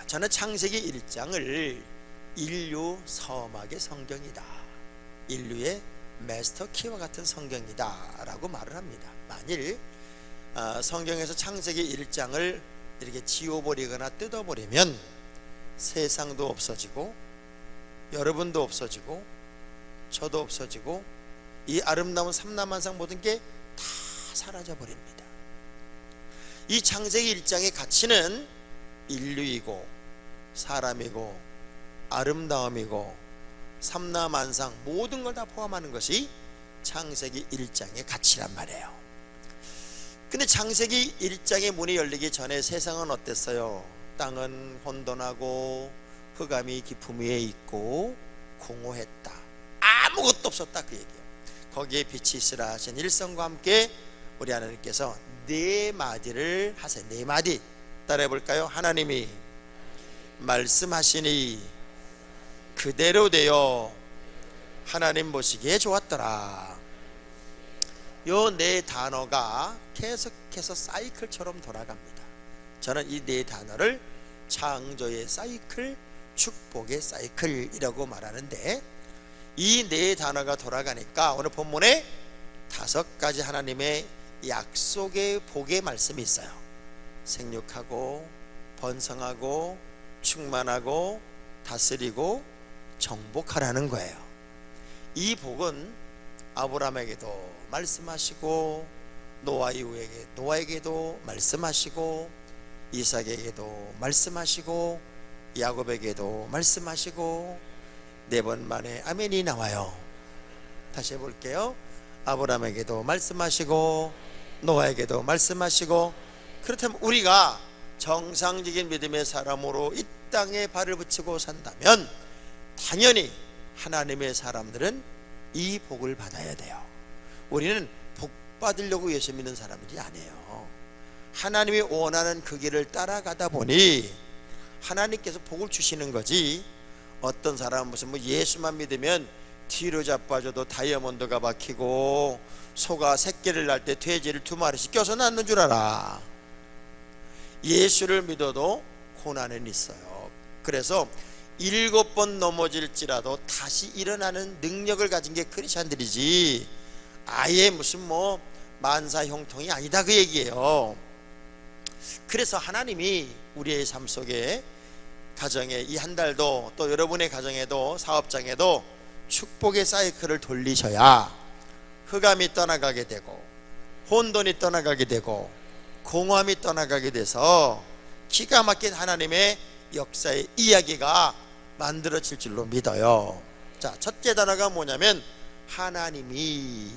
저는 창세기 1장을 인류 서막의 성경이다, 인류의 마스터 키와 같은 성경이다 라고 말을 합니다. 만일 성경에서 창세기 1장을 이렇게 지워버리거나 뜯어버리면 세상도 없어지고 여러분도 없어지고 저도 없어지고 이 아름다운 삼라만상 모든 게 다 사라져 버립니다. 이 창세기 1장의 가치는 인류이고 사람이고 아름다움이고 삼라만상 모든 걸 다 포함하는 것이 창세기 1장의 가치란 말이에요. 근데 창세기 1장의 문이 열리기 전에 세상은 어땠어요? 땅은 혼돈하고 흑암이 깊음 위에 있고 공허했다, 아무것도 없었다, 그 얘기예요. 거기에 빛이 있으라 하신 일성과 함께 우리 하나님께서 네 마디를 하세요. 네 마디 따라해 볼까요? 하나님이 말씀하시니 그대로 되어 하나님 보시기에 좋았더라. 요 네 단어가 계속해서 사이클처럼 돌아갑니다. 저는 이 네 단어를 창조의 사이클, 축복의 사이클이라고 말하는데, 이 네 단어가 돌아가니까 오늘 본문에 5가지 하나님의 약속의 복의 말씀이 있어요. 생육하고 번성하고 충만하고 다스리고 정복하라는 거예요. 이 복은 아브라함에게도 말씀하시고 노아 이후에게 노아에게도 말씀하시고 이삭에게도 말씀하시고 야곱에게도 말씀하시고 4번 만에 아멘이 나와요. 다시 해볼게요. 아브라함에게도 말씀하시고 노아에게도 말씀하시고. 그렇다면 우리가 정상적인 믿음의 사람으로 이 땅에 발을 붙이고 산다면 당연히 하나님의 사람들은 이 복을 받아야 돼요. 우리는 복 받으려고 예수 믿는 사람들이 아니에요. 하나님이 원하는 그 길을 따라가다 보니 하나님께서 복을 주시는 거지. 어떤 사람은 무슨 예수만 믿으면 뒤로 자빠져도 다이아몬드가 박히고 소가 새끼를 낳을 때 돼지를 2마리씩 껴서 낳는 줄 알아. 예수를 믿어도 고난은 있어요. 그래서 7번 넘어질지라도 다시 일어나는 능력을 가진 게 크리스찬들이지, 아예 무슨 만사 형통이 아니다, 그 얘기예요. 그래서 하나님이 우리의 삶 속에, 가정에 이 한 달도, 또 여러분의 가정에도 사업장에도 축복의 사이클을 돌리셔야 흑암이 떠나가게 되고 혼돈이 떠나가게 되고 공허함이 떠나가게 돼서 기가 막힌 하나님의 역사의 이야기가 만들어질 줄로 믿어요. 자, 첫째 단어가 뭐냐면 하나님이.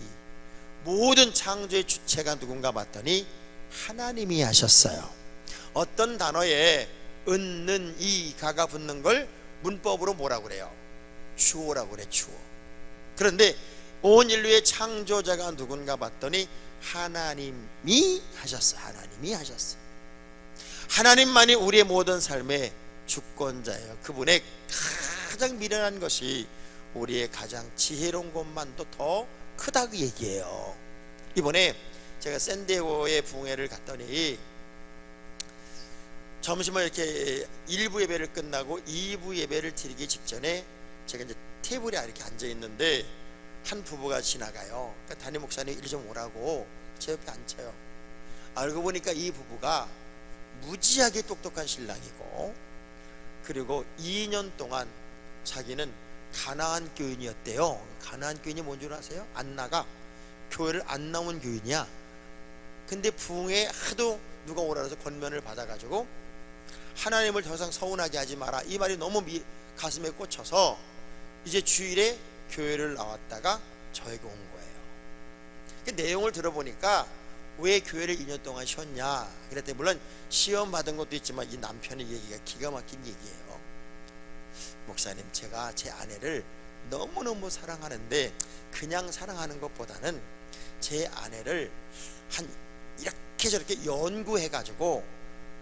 모든 창조의 주체가 누군가 봤더니 하나님이 하셨어요. 어떤 단어에 은는 이 가가 붙는 걸 문법으로 뭐라고 그래요? 주어라고 그래, 주어. 그런데 온 인류의 창조자가 누군가 봤더니 하나님이 하셨어요. 하나님이 하셨어요. 하나님만이 우리의 모든 삶의 주권자예요. 그분의 가장 미련한 것이 우리의 가장 지혜로운 것만도 더 크다, 그 얘기예요. 이번에 제가 샌디에고의 부흥회를 갔더니 점심을 이렇게 1부 예배를 끝나고 2부 예배를 드리기 직전에 제가 이제 테이블에 이렇게 앉아 있는데 한 부부가 지나가요. 그러니까 담임 목사님 일 좀 오라고 제 옆에 앉혀요. 알고 보니까 이 부부가 무지하게 똑똑한 신랑이고, 그리고 2년 동안 자기는 가나안 교인이었대요. 가나안 교인이 뭔 줄 아세요? 안 나가, 교회를 안 나온 교인이야. 근데 부흥에 하도 누가 오라 해서 권면을 받아가지고 하나님을 더 이상 서운하게 하지 마라, 이 말이 너무 가슴에 꽂혀서 이제 주일에 교회를 나왔다가 저에게 온 거예요. 그 내용을 들어보니까 왜 교회를 2년 동안 쉬었냐 그랬더니, 물론 시험 받은 것도 있지만 이 남편의 얘기가 기가 막힌 얘기예요. 목사님, 제가 제 아내를 너무너무 사랑하는데 그냥 사랑하는 것보다는 제 아내를 한 이렇게 저렇게 연구해가지고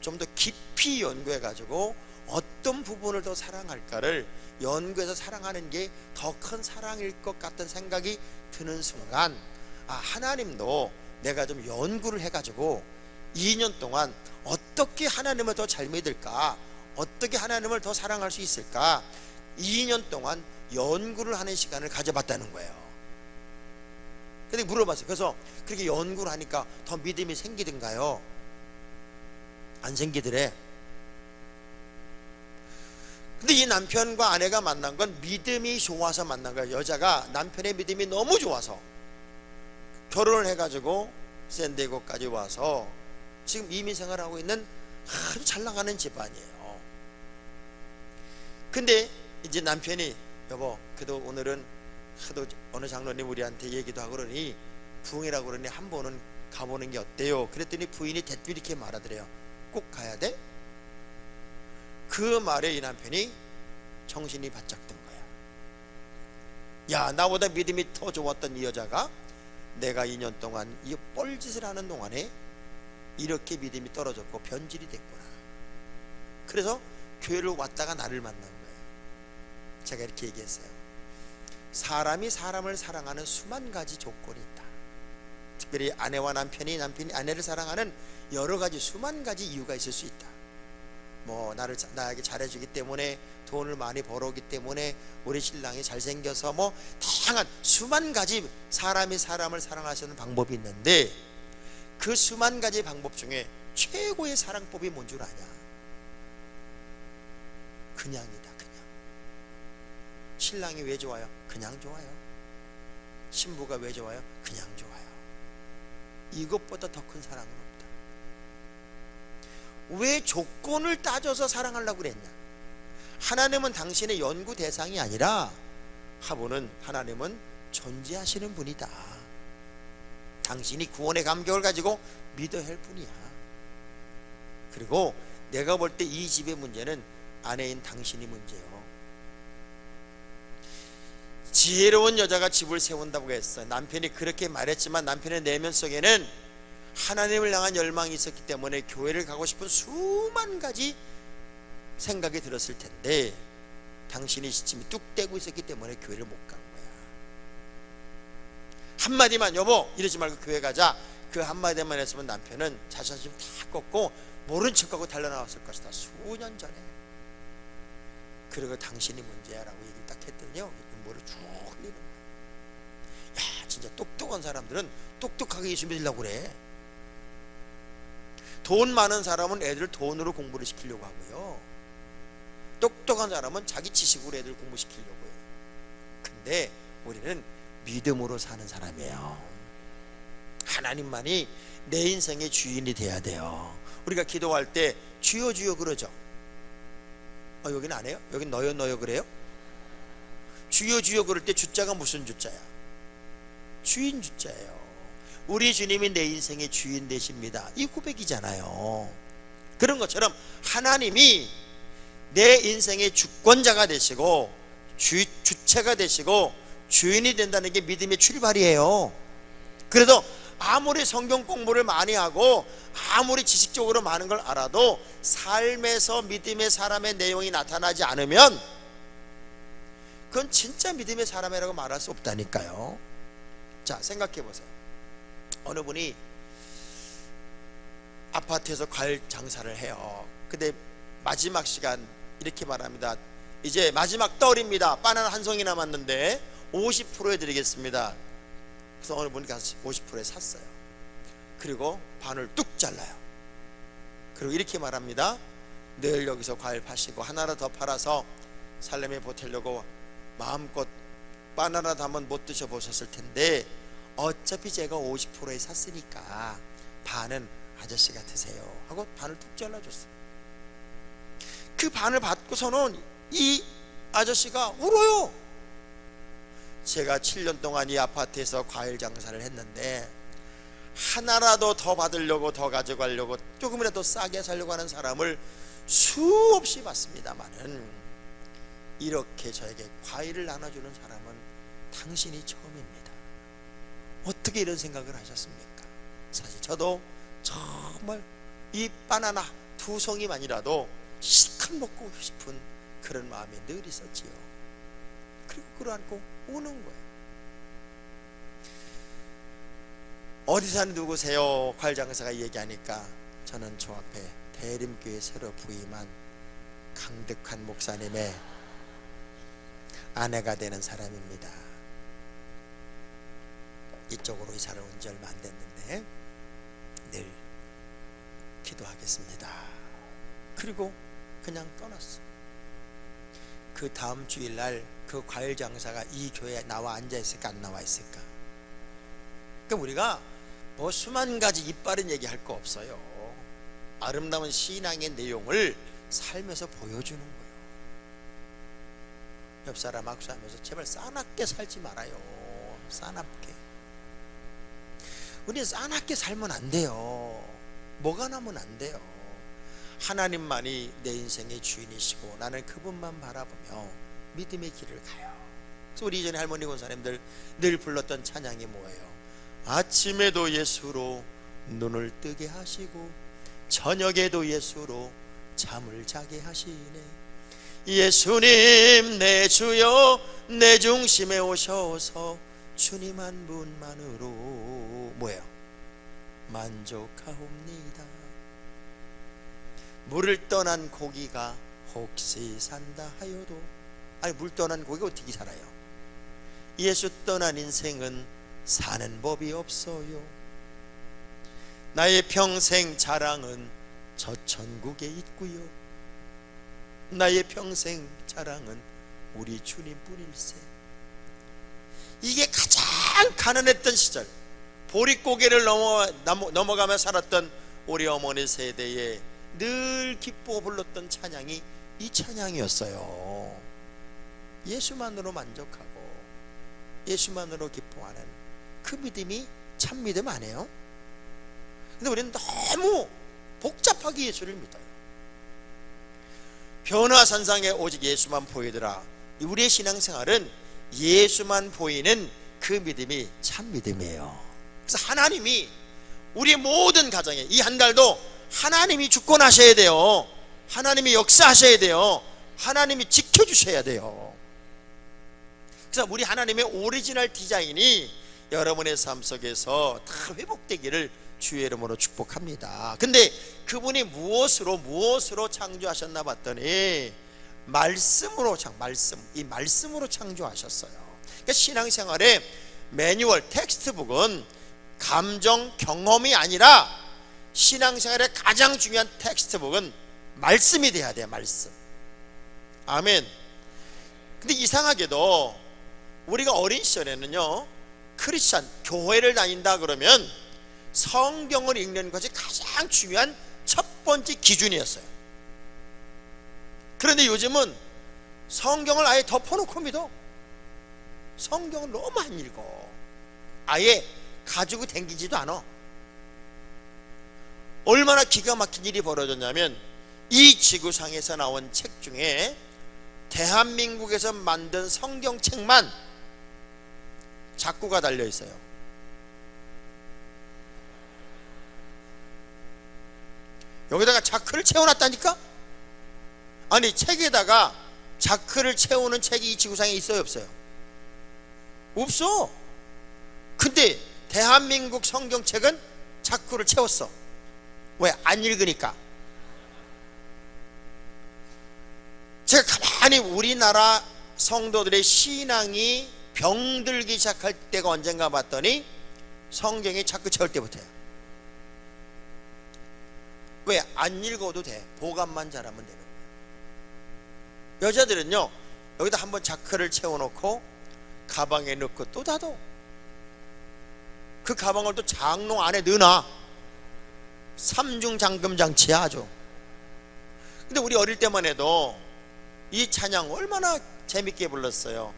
좀 더 깊이 연구해가지고 어떤 부분을 더 사랑할까를 연구해서 사랑하는 게 더 큰 사랑일 것 같은 생각이 드는 순간, 하나님도 내가 좀 연구를 해가지고 2년 동안 어떻게 하나님을 더 잘 믿을까, 어떻게 하나님을 더 사랑할 수 있을까? 2년 동안 연구를 하는 시간을 가져봤다는 거예요. 근데 물어봤어요. 그래서 그렇게 연구를 하니까 더 믿음이 생기든가요? 안 생기더래. 근데 이 남편과 아내가 만난 건 믿음이 좋아서 만난 거예요. 여자가 남편의 믿음이 너무 좋아서 결혼을 해가지고 샌디에고까지 와서 지금 이민 생활하고 있는 아주 잘 나가는 집안이에요. 근데 이제 남편이 여보, 그래도 오늘은 하도 어느 장로님 우리한테 얘기도 하고 그러니 부흥이라고 그러니 한 번은 가보는 게 어때요? 그랬더니 부인이 대뜸 이렇게 말하더래요. 꼭 가야 돼? 그 말에 이 남편이 정신이 바짝 든 거야. 야, 나보다 믿음이 더 좋았던 이 여자가 내가 2년 동안 이 뻘짓을 하는 동안에 이렇게 믿음이 떨어졌고 변질이 됐구나. 그래서 교회를 왔다가 나를 만난 거예요. 제가 이렇게 얘기했어요. 사람이 사람을 사랑하는 수만 가지 조건이 있다. 특별히 아내와 남편이 아내를 사랑하는 여러 가지 수만 가지 이유가 있을 수 있다. 뭐 나에게 잘해주기 때문에, 돈을 많이 벌어오기 때문에, 우리 신랑이 잘생겨서, 뭐 다양한 수만 가지 사람이 사람을 사랑하시는 방법이 있는데 그 수만 가지 방법 중에 최고의 사랑법이 뭔 줄 아냐? 그냥이다. 그냥. 신랑이 왜 좋아요? 그냥 좋아요. 신부가 왜 좋아요? 그냥 좋아요. 이것보다 더 큰 사랑은 없다. 왜 조건을 따져서 사랑하려고 그랬냐? 하나님은 당신의 연구 대상이 아니라 하나님은 존재하시는 분이다. 당신이 구원의 감격을 가지고 믿어야 할 뿐이야. 그리고 내가 볼 때 이 집의 문제는 아내인 당신이 문제요. 지혜로운 여자가 집을 세운다고 했어. 남편이 그렇게 말했지만 남편의 내면 속에는 하나님을 향한 열망이 있었기 때문에 교회를 가고 싶은 수만 가지 생각이 들었을 텐데 당신이 시침이 뚝 떼고 있었기 때문에 교회를 못 간 거야. 한마디만 여보 이러지 말고 교회 가자, 그 한마디만 했으면 남편은 자존심 다 꺾고 모른 척하고 달려나왔을 것이다. 수년 전에. 그리고 당신이 문제야 라고 얘기를 딱 했더니요, 눈물을 쭉 흘리는 거야. 야, 진짜 똑똑한 사람들은 똑똑하게 예수 믿으려고 그래. 돈 많은 사람은 애들 돈으로 공부를 시키려고 하고요, 똑똑한 사람은 자기 지식으로 애들 공부시키려고 해요. 근데 우리는 믿음으로 사는 사람이에요. 하나님만이 내 인생의 주인이 돼야 돼요. 우리가 기도할 때 주여 주여 그러죠. 여긴 안 해요? 여긴 너요 너요 그래요? 주여 주여 그럴 때 주자가 무슨 주자야? 주인 주자예요. 우리 주님이 내 인생의 주인 되십니다. 이 고백이잖아요. 그런 것처럼 하나님이 내 인생의 주권자가 되시고 주체가 되시고 주인이 된다는 게 믿음의 출발이에요. 그래서 아무리 성경 공부를 많이 하고 아무리 지식적으로 많은 걸 알아도 삶에서 믿음의 사람의 내용이 나타나지 않으면 그건 진짜 믿음의 사람이라고 말할 수 없다니까요. 자, 생각해 보세요. 어느 분이 아파트에서 과일 장사를 해요. 근데 마지막 시간 이렇게 말합니다. 이제 마지막 떨입니다. 바나나 한 송이 남았는데 50%에 드리겠습니다. 그래서 어느 분이 가서 50%에 샀어요. 그리고 반을 뚝 잘라요. 그리고 이렇게 말합니다. 내일 여기서 과일 파시고 하나를 더 팔아서 살림에 보태려고 마음껏 바나나도 한번 못 드셔보셨을 텐데 어차피 제가 50%에 샀으니까 반은 아저씨가 드세요 하고 반을 뚝 잘라줬어요. 그 반을 받고서는 이 아저씨가 울어요. 제가 7년 동안 이 아파트에서 과일 장사를 했는데 하나라도 더 받으려고, 더 가져가려고, 조금이라도 싸게 살려고 하는 사람을 수없이 봤습니다만은 이렇게 저에게 과일을 나눠주는 사람은 당신이 처음입니다. 어떻게 이런 생각을 하셨습니까? 사실 저도 정말 이 바나나 두 송이만이라도 실컷 먹고 싶은 그런 마음이 늘 있었지요. 그리고 끌어안고 우는 거예요. 어디 사는 누구세요? 과일 장사가 얘기하니까 저는 저 앞에 대림교회 새로 부임한 강득환 목사님의 아내가 되는 사람입니다. 이쪽으로 이사를 온 지 얼마 안 됐는데 늘 기도하겠습니다. 그리고 그냥 떠났어. 그 다음 주일날 그 과일 장사가 이 교회에 나와 앉아 있을까 안 나와 있을까? 그러니까 우리가 뭐 수만 가지 이빠른 얘기할 거 없어요. 아름다운 신앙의 내용을 삶에서 보여주는 거예요. 옆 사람 악수하면서 제발 싸납게 살지 말아요. 싸납게. 우리는 싸납게 살면 안 돼요. 뭐가 나면 안 돼요. 하나님만이 내 인생의 주인이시고 나는 그분만 바라보며 믿음의 길을 가요. 그래서 우리 이전에 할머니 권사님들 늘 불렀던 찬양이 뭐예요? 아침에도 예수로 눈을 뜨게 하시고 저녁에도 예수로 잠을 자게 하시네. 예수님 내 주여 내 중심에 오셔서 주님 한 분만으로 뭐예요? 만족하옵니다. 물을 떠난 고기가 혹시 산다 하여도, 아니 물 떠난 고기가 어떻게 살아요? 예수 떠난 인생은 사는 법이 없어요. 나의 평생 자랑은 저 천국에 있고요. 나의 평생 자랑은 우리 주님뿐일세. 이게 가장 가난했던 시절, 보릿고개를 넘어가며 살았던 우리 어머니 세대에 늘 기뻐 불렀던 찬양이 이 찬양이었어요. 예수만으로 만족하고 예수만으로 기뻐하는 그 믿음이 참 믿음 아니에요? 근데 우리는 너무 복잡하게 예수를 믿어요. 변화산상에 오직 예수만 보이더라. 우리의 신앙생활은 예수만 보이는 그 믿음이 참 믿음이에요. 그래서 하나님이 우리의 모든 가정에 이 한 달도 하나님이 주권하셔야 돼요. 하나님이 역사하셔야 돼요. 하나님이 지켜주셔야 돼요. 그래서 우리 하나님의 오리지널 디자인이 여러분의 삶 속에서 다 회복되기를 주의 이름으로 축복합니다. 근데 그분이 무엇으로 창조하셨나 봤더니 말씀으로 창조하셨어요. 그러니까 신앙생활의 매뉴얼, 텍스트북은 감정, 경험이 아니라 신앙생활의 가장 중요한 텍스트북은 말씀이 돼야 돼요. 말씀. 아멘. 근데 이상하게도 우리가 어린 시절에는요, 크리스찬, 교회를 다닌다 그러면 성경을 읽는 것이 가장 중요한 첫 번째 기준이었어요. 그런데 요즘은 성경을 아예 덮어놓고 믿어. 성경을 너무 안 읽어. 아예 가지고 댕기지도 않아. 얼마나 기가 막힌 일이 벌어졌냐면 이 지구상에서 나온 책 중에 대한민국에서 만든 성경책만 작고가 달려 있어요. 여기다가 자크를 채워놨다니까? 아니, 책에다가 자크를 채우는 책이 이 지구상에 있어요, 없어요? 없어. 근데 대한민국 성경책은 자크를 채웠어. 왜? 안 읽으니까. 제가 가만히 우리나라 성도들의 신앙이 병들기 시작할 때가 언젠가 봤더니 성경이 자꾸 채울 때부터야. 왜? 안 읽어도 돼. 보관만 잘하면 되는 거야. 여자들은요, 여기다 한번 자크를 채워놓고 가방에 넣고 또 닫어. 그 가방을 또 장롱 안에 넣어놔. 삼중 잠금 장치야 아주. 근데 우리 어릴 때만 해도 이 찬양 얼마나 재밌게 불렀어요.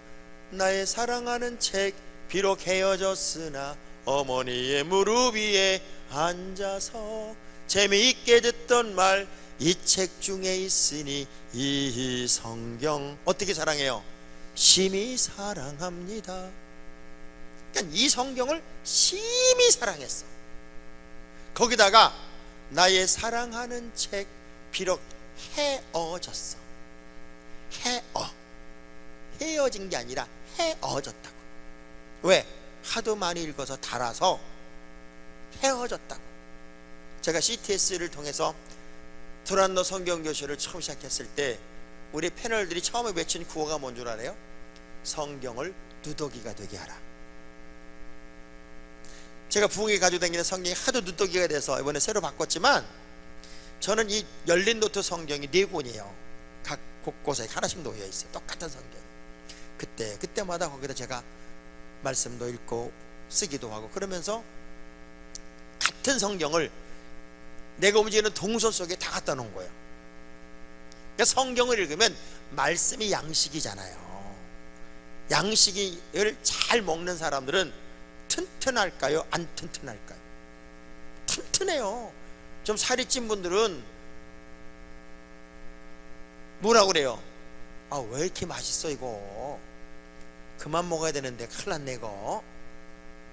나의 사랑하는 책 비록 헤어졌으나 어머니의 무릎 위에 앉아서 재미있게 듣던 말 이 책 중에 있으니 이 성경 어떻게 사랑해요? 심히 사랑합니다. 그러니까 이 성경을 심히 사랑했어. 거기다가 나의 사랑하는 책 비록 헤어졌어. 헤어진 게 아니라 헤어졌다고. 왜? 하도 많이 읽어서 달아서 헤어졌다고. 제가 CTS를 통해서 두란노 성경교실을 처음 시작했을 때 우리 패널들이 처음에 외친 구호가 뭔 줄 알아요? 성경을 누더기가 되게 하라. 제가 부엌에 가지고 다니는 성경이 하도 누더기가 돼서 이번에 새로 바꿨지만, 저는 이 열린 노트 성경이 4권이에요 각 곳곳에 하나씩 놓여 있어요. 똑같은 성경. 그때마다 거기다 제가 말씀도 읽고 쓰기도 하고, 그러면서 같은 성경을 내가 움직이는 동선 속에 다 갖다 놓은 거예요. 그러니까 성경을 읽으면 말씀이 양식이잖아요. 양식을 잘 먹는 사람들은 튼튼할까요? 안 튼튼할까요? 튼튼해요. 좀 살이 찐 분들은 뭐라고 그래요? 아, 왜 이렇게 맛있어 이거, 그만 먹어야 되는데 큰일 났네 이거,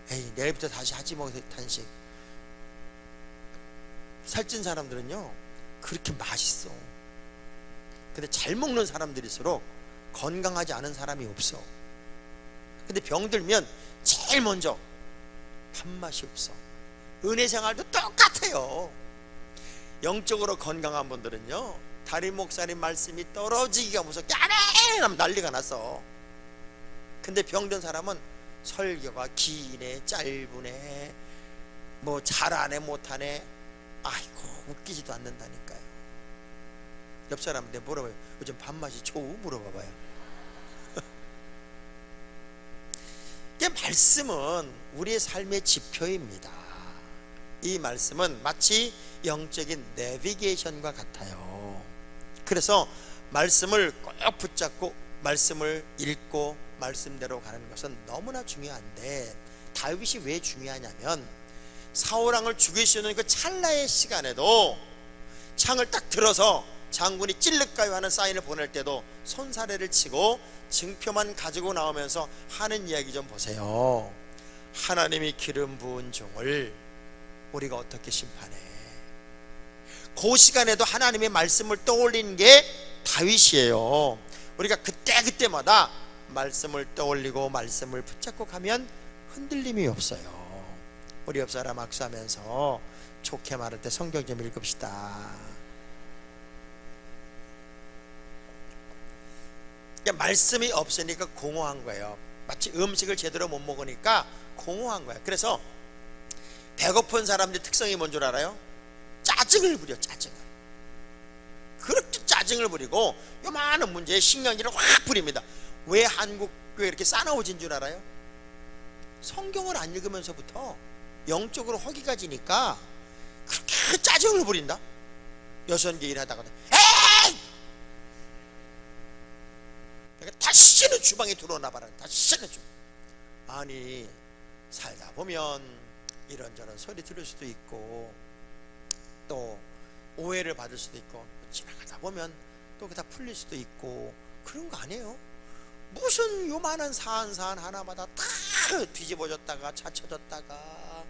에이 내일부터 다시 하지 뭐 단식. 살찐 사람들은요 그렇게 맛있어. 근데 잘 먹는 사람들일수록 건강하지 않은 사람이 없어. 근데 병들면 제일 먼저 밥맛이 없어. 은혜 생활도 똑같아요. 영적으로 건강한 분들은요, 담임 목사님 말씀이 떨어지기가 무섭게 아멘 하면 난리가 났어. 근데 병든 사람은 설교가 기네, 짧으네, 뭐 잘하네 못하네, 아이고 웃기지도 않는다니까요. 옆 사람한테 물어봐요. 요즘 밥맛이 좋우? 물어봐봐요. 말씀은 우리의 삶의 지표입니다. 이 말씀은 마치 영적인 내비게이션과 같아요. 그래서 말씀을 꼭 붙잡고 말씀을 읽고 말씀대로 가는 것은 너무나 중요한데, 다윗이 왜 중요하냐면, 사울왕을 죽일 수 있는 그 찰나의 시간에도 창을 딱 들어서 장군이 찔릴까요 하는 사인을 보낼 때도 손사래를 치고 증표만 가지고 나오면서 하는 이야기 좀 보세요. 하나님이 기름 부은 종을 우리가 어떻게 심판해? 그 시간에도 하나님의 말씀을 떠올린 게 다윗이에요. 우리가 그때마다 말씀을 떠올리고 말씀을 붙잡고 가면 흔들림이 없어요. 우리 옆 사람 악수하면서 좋게 말할 때 성경 좀 읽읍시다. 말씀이 없으니까 공허한 거예요. 마치 음식을 제대로 못 먹으니까 공허한 거예요. 그래서 배고픈 사람들의 특성이 뭔 줄 알아요? 짜증을 부려. 짜증을 그렇게 짜증을 부리고 요만한 문제에 신경질을 확 부립니다. 왜 한국 교회 이렇게 싸나워진 줄 알아요? 성경을 안 읽으면서부터 영적으로 허기가 지니까 그렇게 짜증을 부린다. 여선교 일하다가 에이! 그러니까 다시는 주방에 들어오나 봐라. 다시는 아니, 살다 보면 이런저런 소리 들을 수도 있고, 또 오해를 받을 수도 있고, 지나가다 보면 또 그다 풀릴 수도 있고, 그런 거 아니에요? 무슨 요만한 사안 하나마다 다 뒤집어졌다가 차쳐졌다가,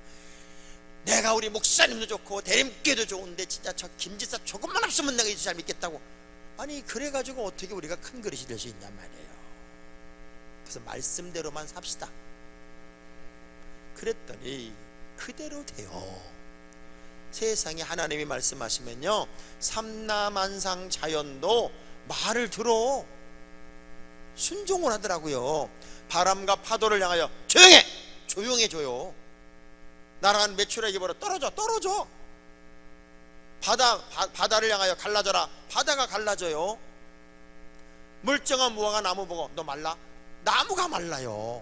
내가 우리 목사님도 좋고 대림교도 좋은데 진짜 저 김지사 조금만 없으면 내가 예수 잘 믿겠다고. 아니, 그래가지고 어떻게 우리가 큰 그릇이 될 수 있냔 말이에요. 그래서 말씀대로만 삽시다. 그랬더니 그대로 돼요. 세상에 하나님이 말씀하시면요, 삼라만상 자연도 말을 들어 순종을 하더라고요. 바람과 파도를 향하여 조용해! 조용해져요. 나라는 메추라기 보러 떨어져. 바다를 향하여 갈라져라. 바다가 갈라져요. 물정한 무화과 나무 보고 너 말라? 나무가 말라요.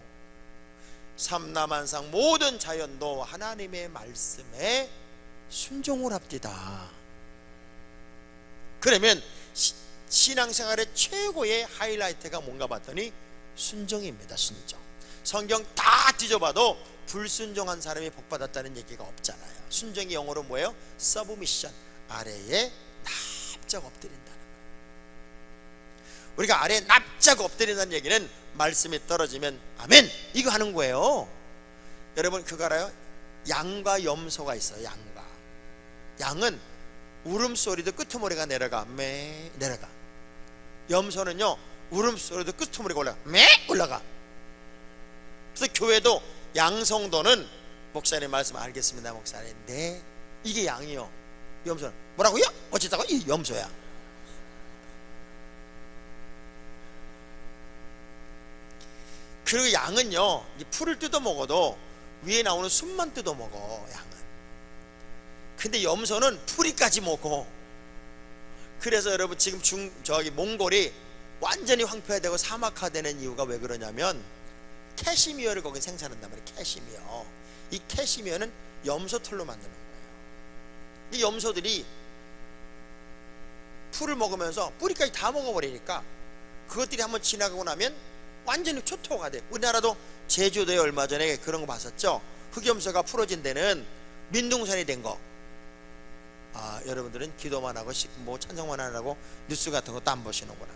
삼라만상 모든 자연도 하나님의 말씀에 순종을 합디다. 그러면 신앙생활의 최고의 하이라이트가 뭔가 봤더니 순종입니다. 순종. 성경 다 뒤져봐도 불순종한 사람이 복받았다는 얘기가 없잖아요. 순종이 영어로 뭐예요? 서브미션. 아래에 납작 엎드린다는 거예요. 우리가 아래에 납작 엎드린다는 얘기는 말씀이 떨어지면 아멘 이거 하는 거예요. 여러분 그거 알아요? 양과 염소가 있어요. 양은 울음소리도 끄트머리가 내려가. 내려가. 염소는요, 울음소리도 끄트머리가 올라가. 올라가. 그래서 교회도 양성도는 목사님 말씀 알겠습니다 목사님. 네, 이게 양이요. 염소는 뭐라고요? 어쨌다고? 이 염소야. 그리고 양은요, 이 풀을 뜯어 먹어도 위에 나오는 순만 뜯어 먹어, 양은. 근데 염소는 풀이까지 먹고. 그래서 여러분 지금 저기 몽골이 완전히 황폐화되고 사막화되는 이유가 왜 그러냐면 캐시미어를 거기 생산한단 말이에요. 캐시미어. 이 캐시미어는 염소 털로 만드는 거예요. 이 염소들이 풀을 먹으면서 뿌리까지 다 먹어버리니까 그것들이 한번 지나가고 나면 완전히 초토화가 돼. 우리나라도 제주도에 얼마 전에 그런 거 봤었죠. 흑염소가 풀어진 데는 민둥산이 된 거. 여러분들은 기도만 하고 뭐 찬송만 하라고 뉴스 같은 것도 안 보시는구나.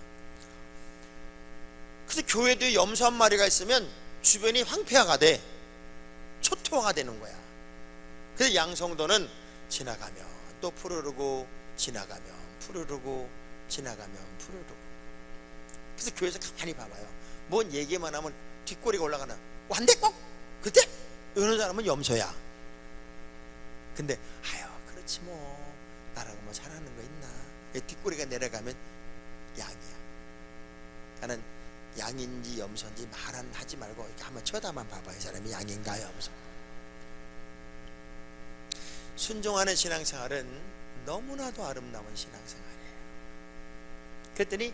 그래서 교회도 염소 한 마리가 있으면 주변이 황폐화가 돼. 초토화가 되는 거야. 그래서 양성도는 지나가면 또 푸르르고 지나가면 푸르르고 지나가면 푸르르고. 그래서 교회에서 가만히 봐봐요. 뭔 얘기만 하면 뒷꼬리가 올라가나. 완대 꼭 그때 이런 사람은 염소야. 근데 그렇지 뭐 나라고 뭐 잘하는 거 있나. 뒷꼬리가 내려가면 양이야. 나는 양인지 염소인지 하지 말고 이렇게 한번 쳐다만 봐봐. 이 사람이 양인가 염소. 순종하는 신앙생활은 너무나도 아름다운 신앙생활이에요. 그랬더니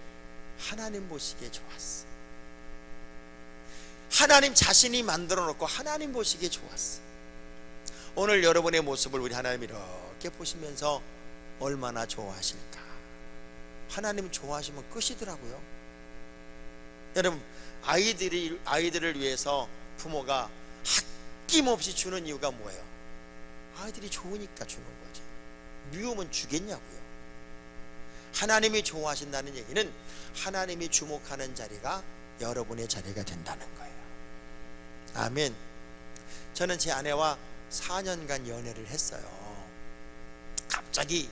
하나님 보시기에 좋았어. 하나님 자신이 만들어 놓고 하나님 보시기에 좋았어. 오늘 여러분의 모습을 우리 하나님 이렇게 보시면서 얼마나 좋아하실까. 하나님 좋아하시면 끝이더라고요. 여러분 아이들을 위해서 부모가 아낌없이 주는 이유가 뭐예요? 아이들이 좋으니까 주는 거지. 미우면 주겠냐고요. 하나님이 좋아하신다는 얘기는 하나님이 주목하는 자리가 여러분의 자리가 된다는 거예요. 아멘. 저는 제 아내와 4년간 연애를 했어요. 갑자기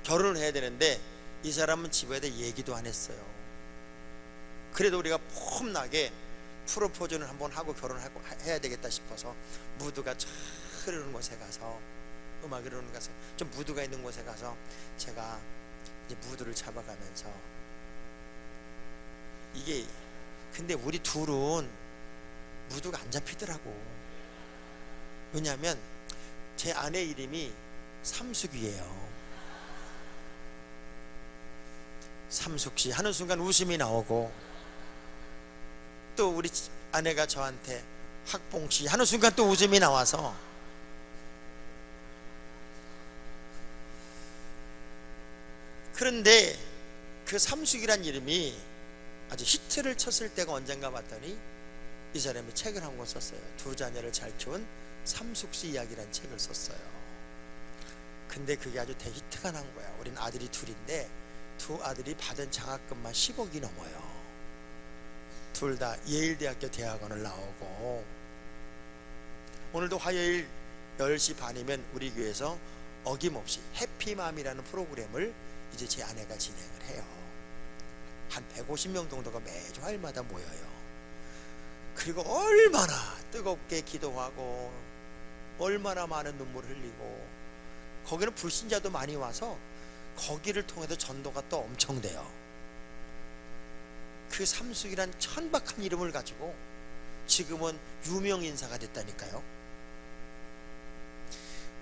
결혼을 해야 되는데 이 사람은 집에다 얘기도 안 했어요. 그래도 우리가 폼나게 프로포즈는 한번 하고 결혼하고 해야 되겠다 싶어서 무드가 쫙 흐르는 곳에 가서 음악이 흐르는 곳에 좀 무드가 있는 곳에 가서 제가 이제 무드를 잡아가면서 이게 근데 우리 둘은 무드가 안 잡히더라고. 왜냐하면 제 아내 이름이 삼숙이에요. 삼숙씨 하는 순간 웃음이 나오고 또 우리 아내가 저한테 학봉씨 하는 순간 또 웃음이 나와서 그런데 그 삼숙이란 이름이 아주 히트를 쳤을 때가 언젠가 봤더니 이 사람이 책을 한 권 썼어요. 두 자녀를 잘 키운 삼숙씨 이야기란 책을 썼어요. 근데 그게 아주 대히트가 난 거야. 우린 아들이 둘인데 두 아들이 받은 장학금만 10억이 넘어요. 둘 다 예일대학교 대학원을 나오고 오늘도 화요일 10시 반이면 우리 교회에서 어김없이 해피맘이라는 프로그램을 이제 제 아내가 진행을 해요. 한 150명 정도가 매주 화요일마다 모여요. 그리고 얼마나 뜨겁게 기도하고 얼마나 많은 눈물을 흘리고 거기는 불신자도 많이 와서 거기를 통해서 전도가 또 엄청 돼요. 그 삼숙이란 천박한 이름을 가지고 지금은 유명 인사가 됐다니까요.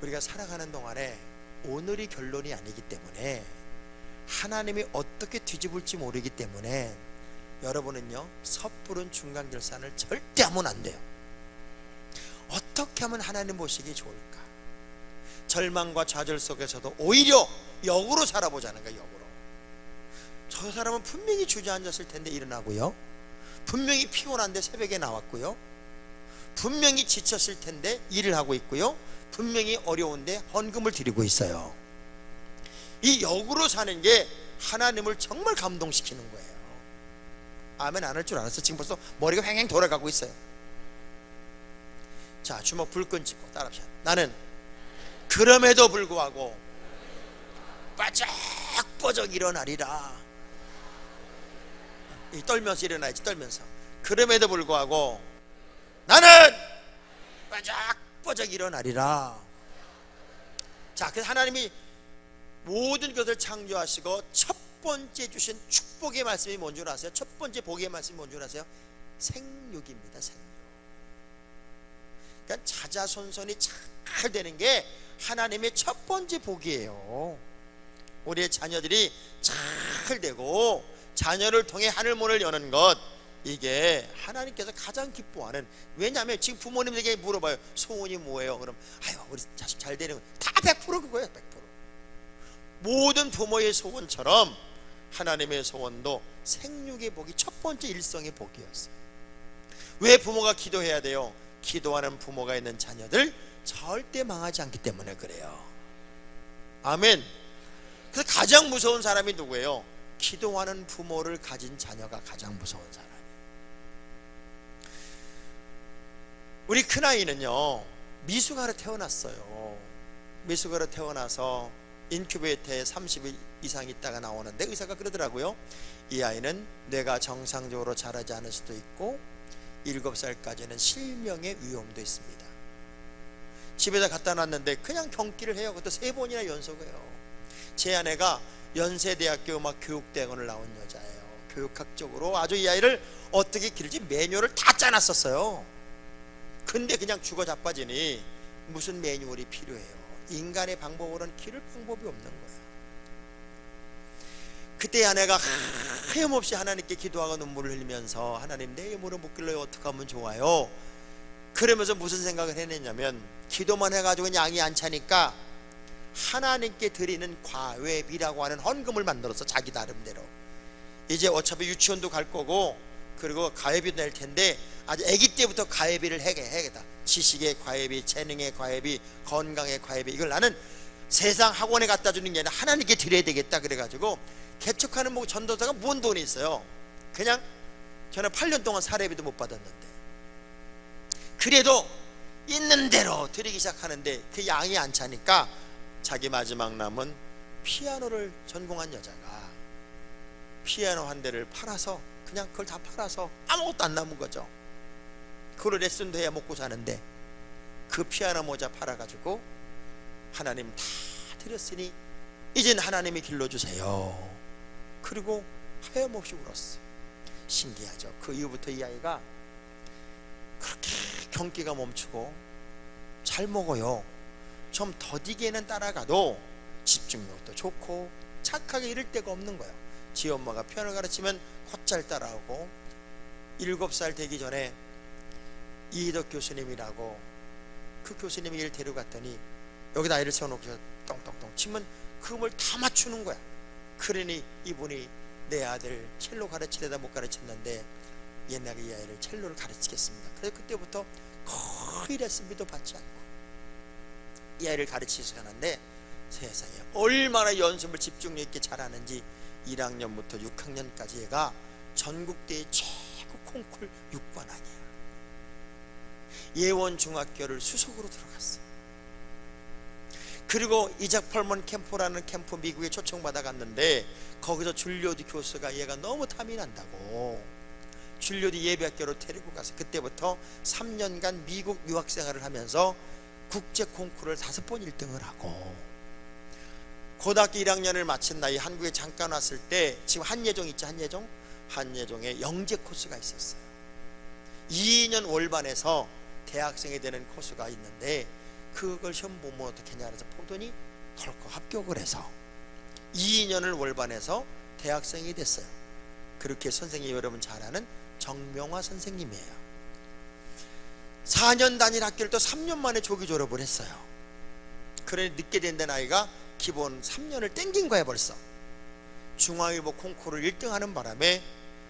우리가 살아가는 동안에 오늘이 결론이 아니기 때문에 하나님이 어떻게 뒤집을지 모르기 때문에 여러분은요 섣부른 중간결산을 절대 하면 안 돼요. 어떻게 하면 하나님 보시기 좋을까? 절망과 좌절 속에서도 오히려 역으로 살아보자는 거예요. 역으로. 저 사람은 분명히 주저앉았을 텐데 일어나고요, 분명히 피곤한데 새벽에 나왔고요, 분명히 지쳤을 텐데 일을 하고 있고요, 분명히 어려운데 헌금을 드리고 있어요. 이 역으로 사는 게 하나님을 정말 감동시키는 거예요. 아멘 안 할 줄 알았어. 지금 벌써 머리가 횡행 돌아가고 있어요. 자, 주먹 불끈 짚고 따라합시다. 나는 그럼에도 불구하고 바짝바짝 일어나리라. 떨면서 일어나야지. 떨면서. 그럼에도 불구하고 나는 바짝바짝 일어나리라. 자, 그래서 하나님이 모든 것을 창조하시고 첫 번째 주신 축복의 말씀이 뭔 줄 아세요? 첫 번째 복의 말씀이 뭔 줄 아세요? 생육입니다. 생육. 그러니까 자자손손이 잘 되는 게 하나님의 첫 번째 복이에요. 우리의 자녀들이 잘 되고 자녀를 통해 하늘문을 여는 것, 이게 하나님께서 가장 기뻐하는. 왜냐하면 지금 부모님에게 물어봐요. 소원이 뭐예요? 그럼 아유, 우리 자식 잘 되는 거 다 100% 그거예요. 100%. 모든 부모의 소원처럼 하나님의 소원도 생육의 복이 첫 번째 일성의 복이었어요. 왜 부모가 기도해야 돼요? 기도하는 부모가 있는 자녀들 절대 망하지 않기 때문에 그래요. 아멘. 그래서 가장 무서운 사람이 누구예요? 기도하는 부모를 가진 자녀가 가장 무서운 사람이에요. 우리 큰아이는요, 미숙아로 태어났어요. 미숙아로 태어나서 인큐베이터에 30일 이상 있다가 나오는데 의사가 그러더라고요. 이 아이는 뇌가 정상적으로 자라지 않을 수도 있고 7살까지는 실명의 위험도 있습니다. 집에다 갖다 놨는데 그냥 경기를 해요. 그것도 3번이나 연속해요. 제 아내가 연세대학교 교육대학원을 나온 여자예요. 교육학적으로 아주 이 아이를 어떻게 기를지 매뉴얼을 다 짜놨었어요. 근데 그냥 죽어 자빠지니 무슨 매뉴얼이 필요해요? 인간의 방법으로는 기를 방법이 없는 거예요. 그때 아내가 하염없이 하나님께 기도하고 눈물을 흘리면서 하나님, 내 무릎 못 길러요. 어떻게 하면 좋아요? 그러면서 무슨 생각을 해냈냐면, 기도만 해가지고 양이 안 차니까 하나님께 드리는 과외비라고 하는 헌금을 만들어서 자기 나름대로, 이제 어차피 유치원도 갈 거고 그리고 과외비도 낼 텐데 아주 아기 때부터 과외비를 해야겠다. 지식의 과외비, 재능의 과외비, 건강의 과외비, 이걸 나는 세상 학원에 갖다 주는 게 아니라 하나님께 드려야 되겠다. 그래가지고 개척하는 전도사가 뭔 돈이 있어요. 그냥 저는 8년 동안 사례비도 못 받았는데, 그래도 있는 대로 드리기 시작하는데 그 양이 안 차니까 자기 마지막 남은 피아노를 전공한 여자가 피아노 한 대를 팔아서, 그냥 그걸 다 팔아서 아무것도 안 남은 거죠. 그걸 레슨도 해야 먹고 사는데 그 피아노 모자 팔아가지고 하나님 다 드렸으니 이젠 하나님이 길러주세요. 그리고 하염없이 울었어요. 신기하죠. 그 이후부터 이 아이가 그렇게 경기가 멈추고 잘 먹어요. 좀 더디게는 따라가도 집중력도 좋고 착하게 이럴 데가 없는 거예요. 지 엄마가 피아노 가르치면 곧잘 따라오고, 7살 되기 전에 이덕 교수님이라고 그 교수님이 일 데려갔더니 여기다 아이를 세워놓고 똥똥똥 치면 그 음을 다 맞추는 거야. 그러니 이분이 내 아들 첼로 가르치려다 못 가르쳤는데 옛날에 이 아이를 첼로를 가르치겠습니다. 그래서 그때부터 거의 레슨비도 받지 않고 이 아이를 가르치기 시작하는데, 세상에 얼마나 연습을 집중력 있게 잘하는지 1학년부터 6학년까지 얘가 전국대회 최고 콩쿨 6관왕이야. 예원중학교를 수석으로 들어갔어. 그리고 이작 펄먼 캠프라는 캠프 미국에 초청받아 갔는데 거기서 줄리오드 교수가 얘가 너무 탐이 난다고 줄리오드 예비학교로 데리고 가서 그때부터 3년간 미국 유학생활을 하면서 국제 콩쿠르를 5번 1등을 하고, 고등학교 1학년을 마친 나이 한국에 잠깐 왔을 때 지금 한예종 있죠. 한예종에 영재 코스가 있었어요. 2년 월반에서 대학생이 되는 코스가 있는데 그걸 시험 보면 어떻게 하냐 그래서 보더니 덜컥 합격을 해서 2년을 월반해서 대학생이 됐어요. 그렇게 선생님이 여러분 잘 아는 정명화 선생님이에요. 4년 단일 학교를 또 3년 만에 조기 졸업을 했어요. 그래 늦게 된 나이가 기본 3년을 땡긴 거야 벌써. 중앙일보 콩쿠르를 1등하는 바람에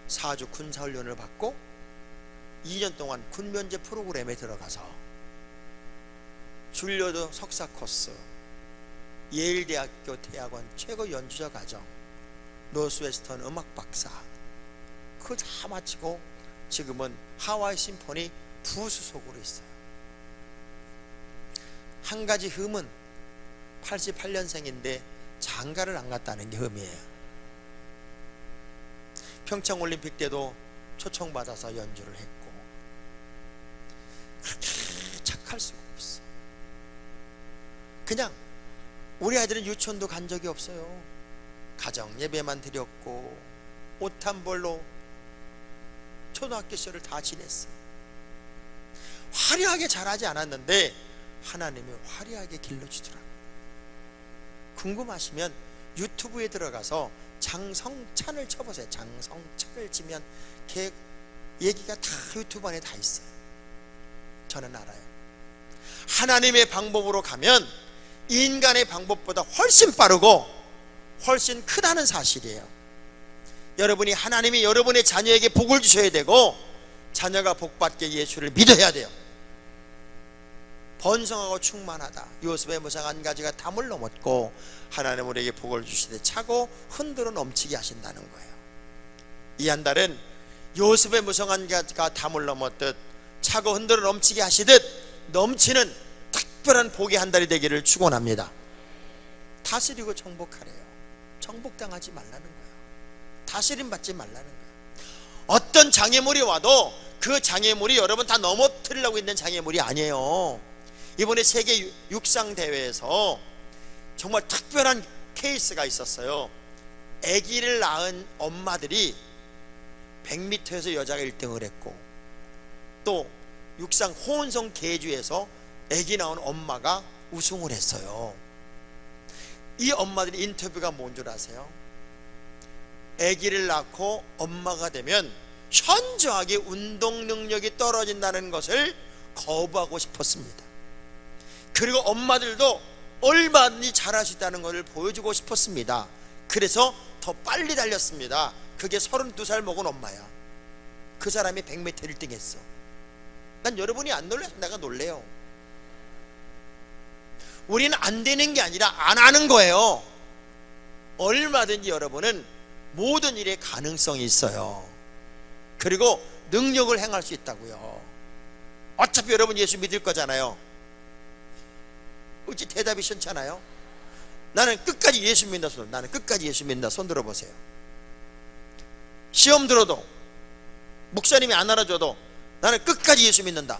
4주 군사훈련을 받고 2년 동안 군면제 프로그램에 들어가서 줄리오드 석사 코스, 예일대학교 대학원 최고 연주자 과정, 노스웨스턴 음악 박사, 그거 다 마치고 지금은 하와이 심포니 부수석으로 있어요. 한 가지 흠은 88년생인데 장가를 안 갔다는 게 흠이에요. 평창올림픽 때도 초청받아서 연주를 했고, 그렇게 착할 수가 없어. 그냥 우리 아이들은 유치원도 간 적이 없어요. 가정 예배만 드렸고 옷 한 벌로 초등학교 시절을 다 지냈어. 화려하게 잘하지 않았는데 하나님이 화려하게 길러주더라고요. 궁금하시면 유튜브에 들어가서 장성찬을 쳐보세요. 장성찬을 치면 걔 얘기가 다 유튜브 안에 다 있어요. 저는 알아요. 하나님의 방법으로 가면 인간의 방법보다 훨씬 빠르고 훨씬 크다는 사실이에요. 여러분이 하나님이 여러분의 자녀에게 복을 주셔야 되고 자녀가 복받게 예수를 믿어야 돼요. 번성하고 충만하다. 요셉의 무상한 가지가 담을 넘었고 하나님 우리에게 복을 주시되 차고 흔들어 넘치게 하신다는 거예요. 이 한 달은 요셉의 무성한 가지가 담을 넘었듯 차고 흔들어 넘치게 하시듯 넘치는 특별한 복의 한 달이 되기를 축원합니다. 다스리고 정복하래요. 정복당하지 말라는 거예요. 다스림 받지 말라는 거예요. 어떤 장애물이 와도 그 장애물이 여러분 다 넘어뜨리려고 있는 장애물이 아니에요. 이번에 세계 육상 대회에서 정말 특별한 케이스가 있었어요. 아기를 낳은 엄마들이 100m에서 여자가 1등을 했고 또 육상 호원성 계주에서 아기 낳은 엄마가 우승을 했어요. 이 엄마들이 인터뷰가 뭔 줄 아세요? 아기를 낳고 엄마가 되면 현저하게 운동 능력이 떨어진다는 것을 거부하고 싶었습니다. 그리고 엄마들도 얼마든지 잘할 수 있다는 것을 보여주고 싶었습니다. 그래서 더 빨리 달렸습니다. 그게 32살 먹은 엄마야. 그 사람이 100m 1등 했어. 난 여러분이 안 놀라서 내가 놀래요. 우리는 안 되는 게 아니라 안 하는 거예요. 얼마든지 여러분은 모든 일에 가능성이 있어요. 그리고 능력을 행할 수 있다고요. 어차피 여러분 예수 믿을 거잖아요. 어찌 대답이 시원찮아요? 나는 끝까지 예수 믿는다 손, 나는 끝까지 예수 믿는다 손 들어보세요. 시험 들어도 목사님이 안 알아줘도 나는 끝까지 예수 믿는다.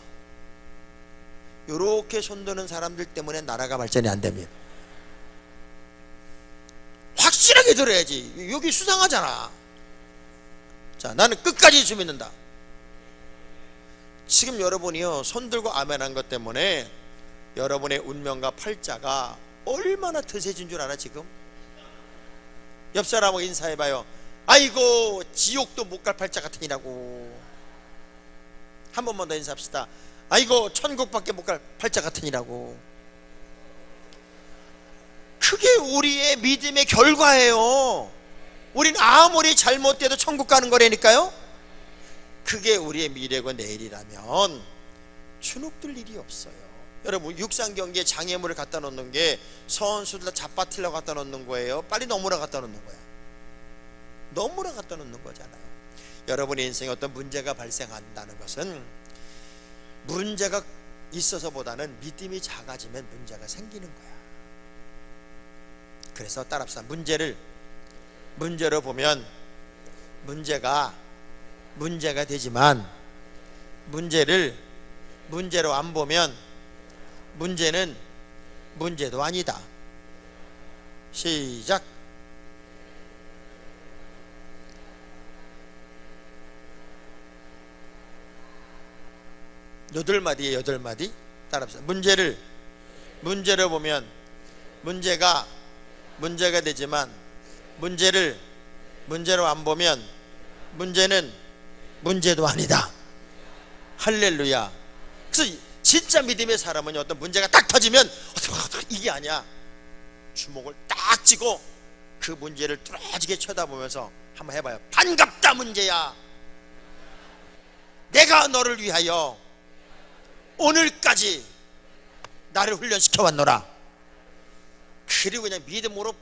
이렇게 손드는 사람들 때문에 나라가 발전이 안 됩니다. 확실하게 들어야지. 여기 수상하잖아. 자, 나는 끝까지 예수 믿는다. 지금 여러분이요 손들고 아멘한 것 때문에 여러분의 운명과 팔자가 얼마나 드세진 줄 알아? 지금 옆 사람하고 인사해봐요. 아이고 지옥도 못 갈 팔자 같으니라고. 한 번만 더 인사합시다. 아이고 천국밖에 못 갈 팔자 같으니라고. 그게 우리의 믿음의 결과예요. 우린 아무리 잘못돼도 천국 가는 거라니까요. 그게 우리의 미래고 내일이라면 주눅들 일이 없어요. 여러분 육상 경기에 장애물을 갖다 놓는 게 선수들 잡아뜨려 갖다 놓는 거예요? 빨리 너무나 갖다 놓는 거야? 너무나 갖다 놓는 거잖아요. 여러분의 인생에 어떤 문제가 발생한다는 것은 문제가 있어서보다는 믿음이 작아지면 문제가 생기는 거야. 그래서 따라합시다. 문제로 보면 문제가 되지만 문제를 문제로 안 보면 문제는 문제도 아니다. 시작. 여덟 마디에 8마디 따라합시다. 문제로 보면 문제가 되지만 문제를 문제로 안 보면 문제는 문제도 아니다. 할렐루야. 그래서 진짜 믿음의 사람은 어떤 문제가 딱 터지면 이게 아니야. 주먹을 딱 쥐고 그 문제를 뚫어지게 쳐다보면서 한번 해봐요. 반갑다 문제야. 내가 너를 위하여 오늘까지 나를 훈련시켜 왔노라. 그리고 그냥 믿음으로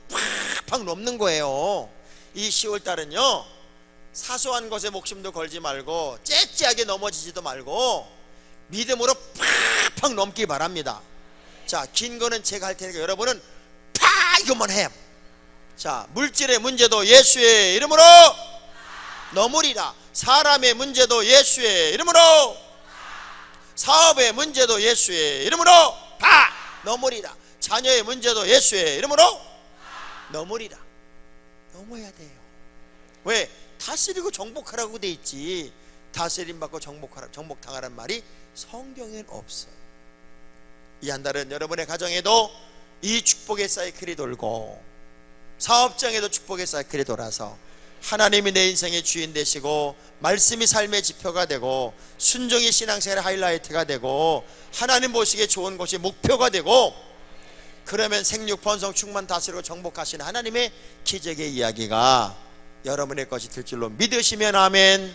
팍팍 넘는 거예요. 이 10월달은요 사소한 것에 목숨도 걸지 말고 째째하게 넘어지지도 말고 믿음으로 팍팍 넘기 바랍니다. 자, 긴 거는 제가 할 테니까 여러분은 팍 이것만 해. 자, 물질의 문제도 예수의 이름으로 넘으리라. 사람의 문제도 예수의 이름으로, 사업의 문제도 예수의 이름으로 다 넘으리라. 자녀의 문제도 예수의 이름으로 넘으리라. 넘어야 돼요. 왜? 다스리고 정복하라고 돼 있지. 다스림 받고 정복당하라는 말이 성경에는 없어요. 이 한 달은 여러분의 가정에도 이 축복의 사이클이 돌고, 사업장에도 축복의 사이클이 돌아서 하나님이 내 인생의 주인 되시고, 말씀이 삶의 지표가 되고, 순종이 신앙생활의 하이라이트가 되고, 하나님 보시기에 좋은 곳이 목표가 되고, 그러면 생육 번성 충만 다스리고 정복하시는 하나님의 기적의 이야기가 여러분의 것이 될 줄로 믿으시면 아멘.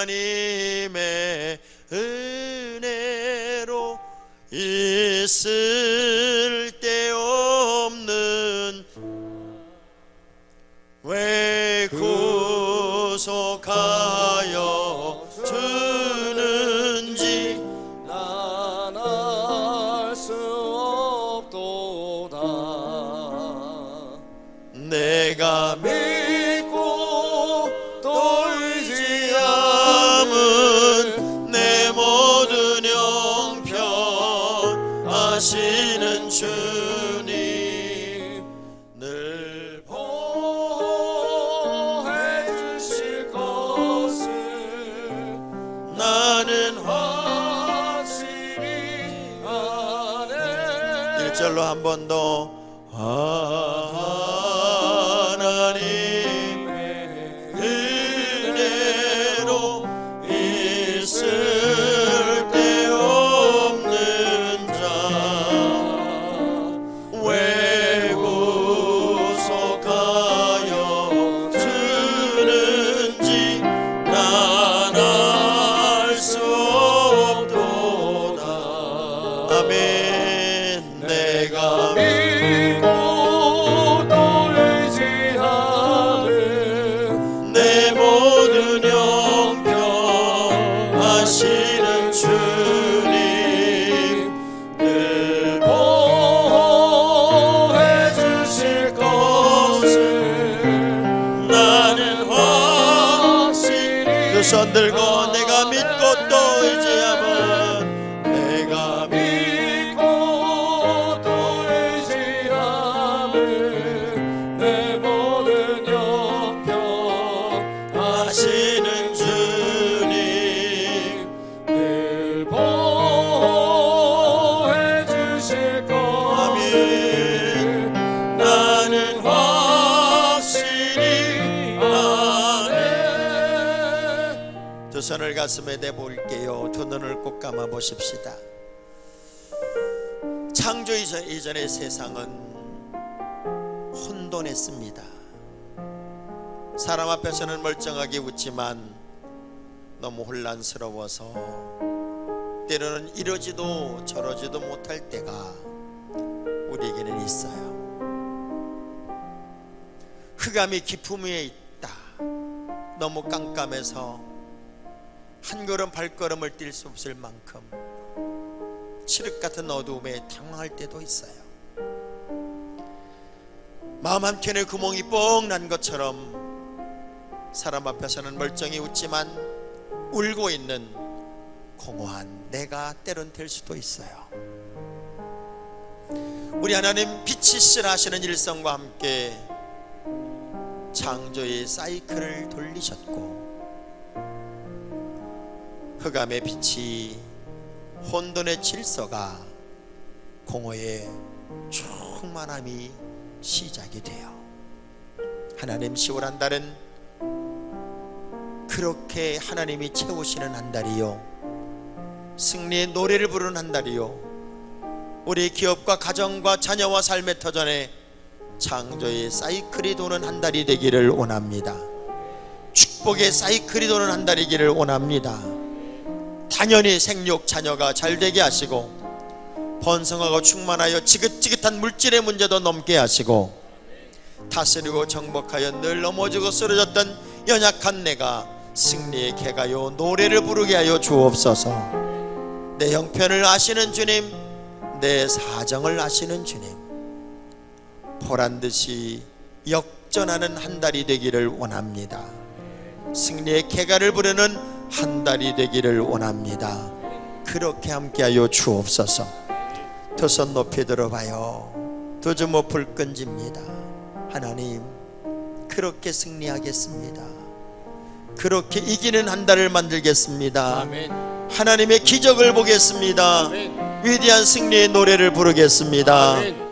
하나님의 은혜로 있을 데 없는 왜 구속하여 주는지 난 알 수 없도다. 내가 믿고 또 의지함은 내 모든 형편 아시는 주님 늘 보호해 주실 것을 나는 확실히 아네. 1절로 한 번 더. 하나님의 은혜로 있을 데 없는 자 왜 구속하여 주는지 난 알 수 없도다. 아멘. 내가 믿고 또 의지하는 내 모든 형편 아시는 주님 늘 보호해 주실 것을 나는 확실히 두 손 들고 내가 믿고 또 의지함은 내가 믿고 또 의지하는 내 모든 형편 아시는 주님 늘 보호해 주실 것을 나는 확실히 아네. 두 손을 가슴에 대볼게요. 두 눈을 꼭 감아 보십시다. 창조 이전의 세상은 혼돈했습니다. 사람 앞에서는 멀쩡하게 웃지만 너무 혼란스러워서 때로는 이러지도 저러지도 못할 때가 우리에게는 있어요. 흑암이 깊음 위에 있다. 너무 깜깜해서 한 걸음 발걸음을 뛸 수 없을 만큼 칠흑 같은 어두움에 당황할 때도 있어요. 마음 한켠에 구멍이 뻥 난 것처럼 사람 앞에서는 멀쩡히 웃지만 울고 있는 공허한 내가 때론 될 수도 있어요. 우리 하나님 빛이 실하시는 일성과 함께 창조의 사이클을 돌리셨고, 흑암의 빛이 혼돈의 질서가 공허의 충만함이 시작이 돼요. 하나님 10월 한 달은 그렇게 하나님이 채우시는 한 달이요, 승리의 노래를 부르는 한 달이요, 우리 기업과 가정과 자녀와 삶의 터전에 창조의 사이클이 도는 한 달이 되기를 원합니다. 축복의 사이클이 도는 한 달이기를 원합니다. 당연히 생육 자녀가 잘 되게 하시고, 번성하고 충만하여 지긋지긋한 물질의 문제도 넘게 하시고, 다스리고 정복하여 늘 넘어지고 쓰러졌던 연약한 내가 승리의 개가요 노래를 부르게 하여 주옵소서. 내 형편을 아시는 주님, 내 사정을 아시는 주님, 보란듯이 역전하는 한 달이 되기를 원합니다. 승리의 개가를 부르는 한 달이 되기를 원합니다. 그렇게 함께하여 주옵소서. 두 손 높이 들어봐요. 두 주먹 불 끈집니다. 하나님, 그렇게 승리하겠습니다. 그렇게 이기는 한 달을 만들겠습니다. 아멘. 하나님의 기적을 보겠습니다. 아멘. 위대한 승리의 노래를 부르겠습니다. 아멘.